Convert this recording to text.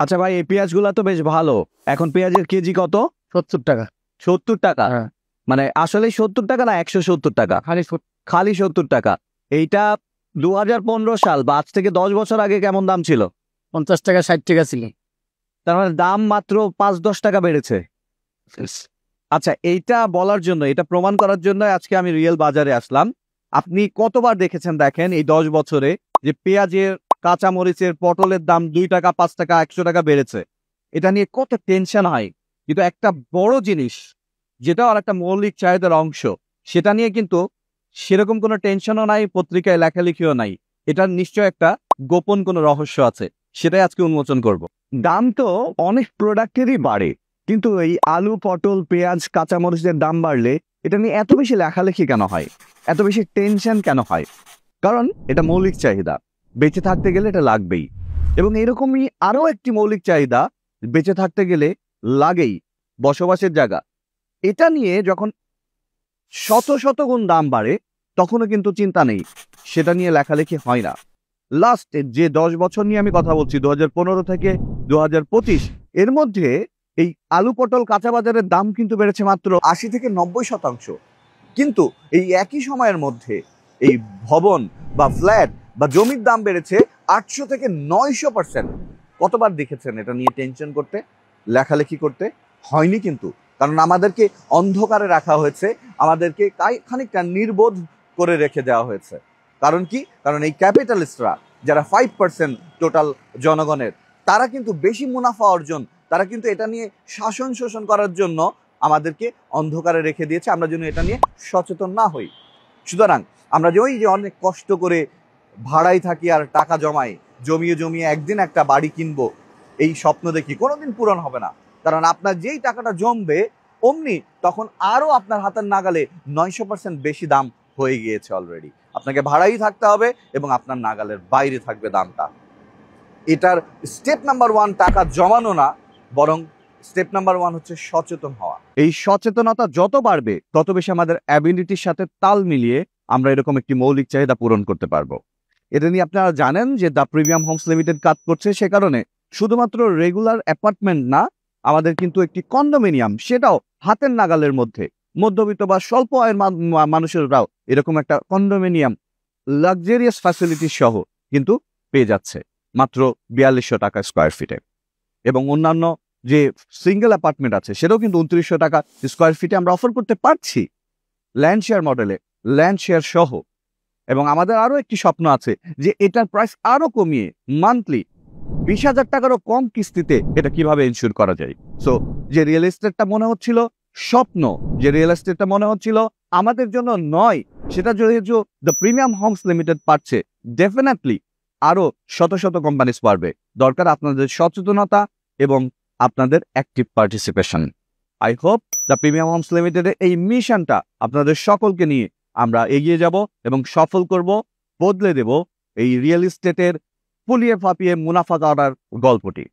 আচ্ছা ভাই, এই পেঁয়াজগুলা তো বেশ ভালো। এখন পেঁয়াজের কেজি কত? 70 টাকা। 70 টাকা? হ্যাঁ, মানে আসলে 70 টাকা না 170 টাকা? খালি 70 টাকা। এইটা 2015 সাল বা আজ থেকে 10 বছর আগে কেমন দাম ছিল? 50 টাকা 60 টাকা ছিল। তার মানে দাম মাত্র 5-10 টাকা বেড়েছে। আচ্ছা, এইটা বলার জন্য, এটা প্রমাণ করার জন্য আজকে আমি রিয়েল বাজারে আসলাম। আপনি কতবার দেখেছেন দেখেন এই 10 বছরে যে পেঁয়াজের, কাঁচামরিচের, পটলের দাম 2 টাকা, 5 টাকা, 100 টাকা বেড়েছে? এটা নিয়ে কত টেনশন হয়। কিন্তু একটা বড় জিনিস, যেটা আর একটা মৌলিক চাহিদার অংশ, সেটা নিয়ে কিন্তু সেরকম কোনো টেনশনও নাই, পত্রিকায় লেখালেখিও নাই। এটার নিশ্চয় একটা গোপন কোনো রহস্য আছে, সেটাই আজকে উন্মোচন করব। দাম তো অনেক প্রোডাক্টেরই বাড়ে, কিন্তু এই আলু, পটল, পেঁয়াজ, কাঁচামরিচের দাম বাড়লে এটা নিয়ে এত বেশি লেখালেখি কেন হয়, এত বেশি টেনশন কেন হয়? কারণ এটা মৌলিক চাহিদা, বেঁচে থাকতে গেলে এটা লাগবেই। এবং এরকমই আরো একটি মৌলিক চাহিদা বেঁচে থাকতে গেলে লাগেই, বসবাসের জায়গা। এটা নিয়ে যখন শত শত গুণ দাম বাড়ে, তখনও কিন্তু চিন্তা নেই, সেটা নিয়ে লেখালেখি হয় না। লাস্ট যে 10 বছর নিয়ে আমি কথা বলছি, 2015 থেকে 2025, এর মধ্যে এই আলু, পটল, কাঁচা বাজারের দাম কিন্তু বেড়েছে মাত্র 80 থেকে 90%। কিন্তু এই একই সময়ের মধ্যে এই ভবন বা ফ্ল্যাট বা জমির দাম বেড়েছে 800 থেকে 900%। কতবার দেখেছেন এটা নিয়ে টেনশন করতে, লেখালেখি করতে? হয়নি কিন্তু। কারণ আমাদেরকে অন্ধকারে রাখা হয়েছে, আমাদেরকে খানিকটা নির্বোধ করে রেখে দেওয়া হয়েছে। কারণ কি? কারণ এই ক্যাপিটালিস্টরা, যারা 5% টোটাল জনগণের, তারা কিন্তু বেশি মুনাফা অর্জন, তারা কিন্তু এটা নিয়ে শাসন শোষণ করার জন্য আমাদেরকে অন্ধকারে রেখে দিয়েছে, আমরা যেন এটা নিয়ে সচেতন না হই। সুতরাং আমরা যে ওই যে অনেক কষ্ট করে ভাড়ায় থাকি আর টাকা জমাই, জমিয়ে জমিয়ে একদিন একটা বাড়ি কিনবো, এই স্বপ্ন দেখি, কোনোদিন পূরণ হবে না। কারণ আপনার যেই টাকাটা জমবে, অমনি তখন আরো আপনার হাতের নাগালে 900% বেশি দাম হয়ে গিয়েছে অলরেডি। আপনাকে ভাড়াই থাকতে হবে এবং আপনার নাগালের বাইরে থাকবে দামটা। এটার স্টেপ নাম্বার 1 টাকা জমানো না, বরং স্টেপ নাম্বার 1 হচ্ছে সচেতন হওয়া। এই সচেতনতা যত বাড়বে, তত বেশি আমাদের অ্যাবিলিটির সাথে তাল মিলিয়ে আমরা এরকম একটি মৌলিক চাহিদা পূরণ করতে পারবো। এটা নিয়ে আপনারা জানেন যে দ্য প্রিমিয়াম হোমস লিমিটেড কাজ করছে, সে কারণে শুধুমাত্র রেগুলার অ্যাপার্টমেন্ট না, আমাদের কিন্তু একটি কন্ডোমিনিয়াম, সেটাও হাতের নাগালের মধ্যে, মধ্যবিত্ত বা স্বল্প আয়ের মানুষেরাও এরকম একটা কন্ডোমিনিয়াম লাক্সারিয়াস ফ্যাসিলিটি সহ কিন্তু পেয়ে যাচ্ছে মাত্র 4200 টাকা স্কোয়ার ফিটে। এবং অন্যান্য যে সিঙ্গেল অ্যাপার্টমেন্ট আছে, সেটাও কিন্তু 2900 টাকা স্কোয়ার ফিটে আমরা অফার করতে পারছি, ল্যান্ড শেয়ার মডেলে, ল্যান্ড শেয়ার সহ। এবং আমাদের আরো একটি স্বপ্ন আছে যে এটার প্রাইস আরো কমিয়ে মান্থলি 20,000 টাকারও কম কিস্তিতে এটা কিভাবে ইনস্যুর করা যায়। সো যে রিয়েল এস্টেটটা মনে হচ্ছিল স্বপ্ন, যে রিয়েল এস্টেটটা মনে হচ্ছিল আমাদের জন্য নয়, সেটা যেহেতু দ্য প্রিমিয়াম হোমস লিমিটেড পাচ্ছে, ডেফিনেটলি আরো শত শত কোম্পানিজ পারবে। দরকার আপনাদের সচেতনতা এবং আপনাদের active participation. I hope the premium homes লিমিটেডের এই মিশনটা আপনাদের সকলকে নিয়ে আমরা এগিয়ে যাব এবং সফল করব, বদলে দেব এই রিয়েল এস্টেটের ফুলিয়ে ফাঁপিয়ে মুনাফা করার গল্পটি।